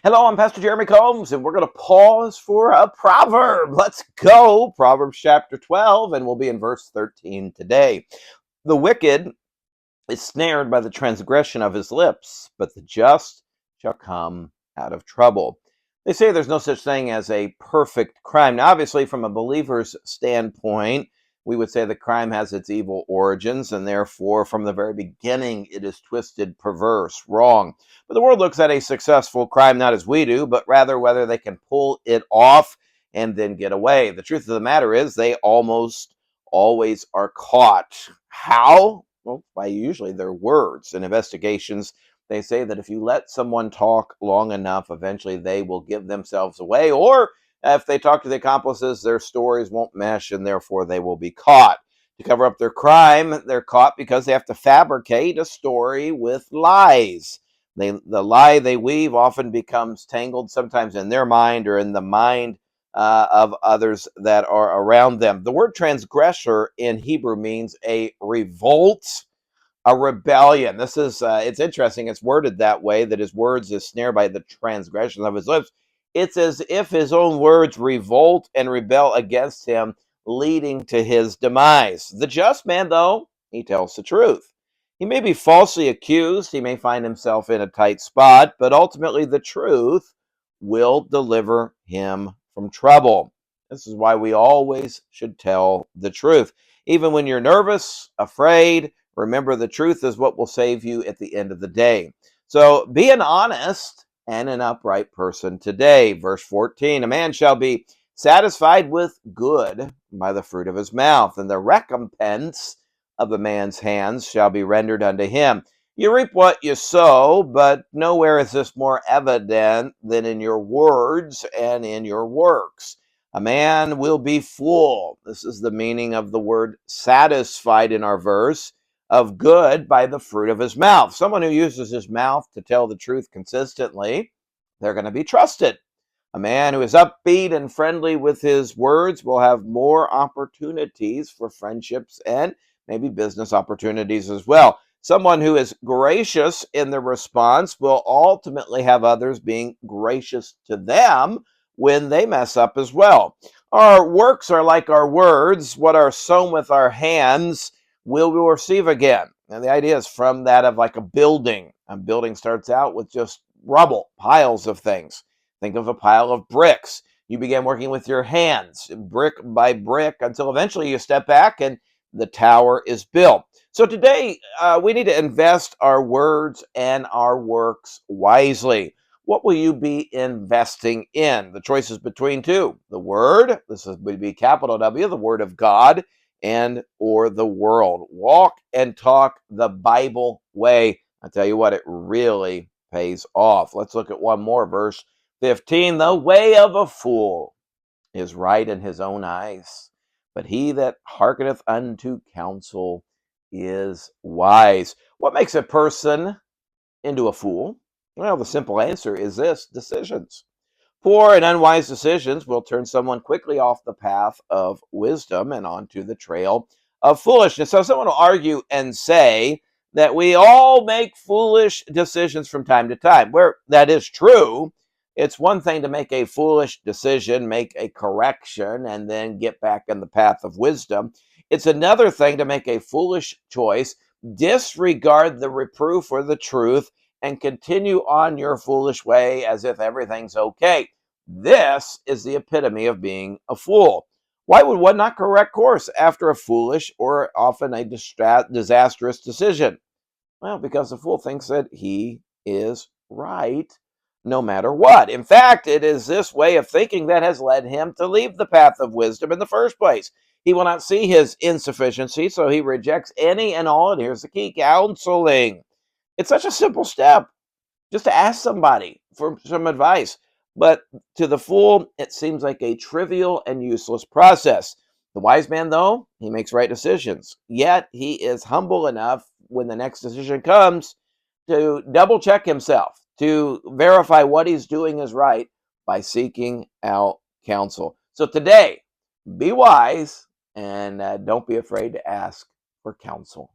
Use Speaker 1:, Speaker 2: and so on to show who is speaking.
Speaker 1: Hello, I'm Pastor Jeremy Combs, and we're going to pause for a proverb. Let's go. Proverbs chapter 12, and we'll be in verse 13 today. The wicked is snared by the transgression of his lips, but the just shall come out of trouble. They say there's no such thing as a perfect crime. Now, obviously, from a believer's standpoint, we would say the crime has its evil origins, and therefore, from the very beginning, it is twisted, perverse, wrong. But the world looks at a successful crime not as we do, but rather whether they can pull it off and then get away. The truth of the matter is they almost always are caught. How? Well, by usually their words. In investigations, they say that if you let someone talk long enough, eventually they will give themselves away, or if they talk to the accomplices, their stories won't mesh, and therefore they will be caught. To cover up their crime, they're caught because they have to fabricate a story with lies. The lie they weave often becomes tangled sometimes in their mind or in the mind of others that are around them. The word transgressor in Hebrew means a revolt, a rebellion. This is, it's interesting. It's worded that way, that his words is snared by the transgression of his lips. It's as if his own words revolt and rebel against him, leading to his demise. The just man, though, he tells the truth. He may be falsely accused. He may find himself in a tight spot, but ultimately the truth will deliver him from trouble. This is why we always should tell the truth. Even when you're nervous, afraid, remember, the truth is what will save you at the end of the day. So be an honest and an upright person today. Verse 14, a man shall be satisfied with good by the fruit of his mouth, and the recompense of a man's hands shall be rendered unto him. You reap what you sow, but nowhere is this more evident than in your words and in your works. A man will be full. This is the meaning of the word satisfied in our verse, of good by the fruit of his mouth. Someone who uses his mouth to tell the truth consistently, they're going to be trusted. A man who is upbeat and friendly with his words will have more opportunities for friendships and maybe business opportunities as well. Someone who is gracious in their response will ultimately have others being gracious to them when they mess up as well. Our works are like our words. What are sown with our hands will we receive again. And the idea is from that of like a building. A building starts out with just rubble, piles of things. Think of a pile of bricks. You begin working with your hands, brick by brick, until eventually you step back and the tower is built. So today, we need to invest our words and our works wisely. What will you be investing in? The choice is between two. The Word, this would be capital W, the Word of God, and or the world. Walk and talk the Bible way. I tell you what, it really pays off. Let's look at one more, verse 15. The way of a fool is right in his own eyes, but he that hearkeneth unto counsel is wise. What makes a person into a fool? Well, the simple answer is this: decisions. Poor and unwise decisions will turn someone quickly off the path of wisdom and onto the trail of foolishness. So someone will argue and say that we all make foolish decisions from time to time. Where that is true, it's one thing to make a foolish decision, make a correction, and then get back in the path of wisdom. It's another thing to make a foolish choice, disregard the reproof or the truth, and continue on your foolish way as if everything's okay. This is the epitome of being a fool. Why would one not correct course after a foolish or often a disastrous decision? Well, because the fool thinks that he is right no matter what. In fact, it is this way of thinking that has led him to leave the path of wisdom in the first place. He will not see his insufficiency, so he rejects any and all, and here's the key, counseling. It's such a simple step just to ask somebody for some advice. But to the fool, it seems like a trivial and useless process. The wise man, though, he makes right decisions. Yet he is humble enough when the next decision comes to double check himself, to verify what he's doing is right by seeking out counsel. So today, be wise and don't be afraid to ask for counsel.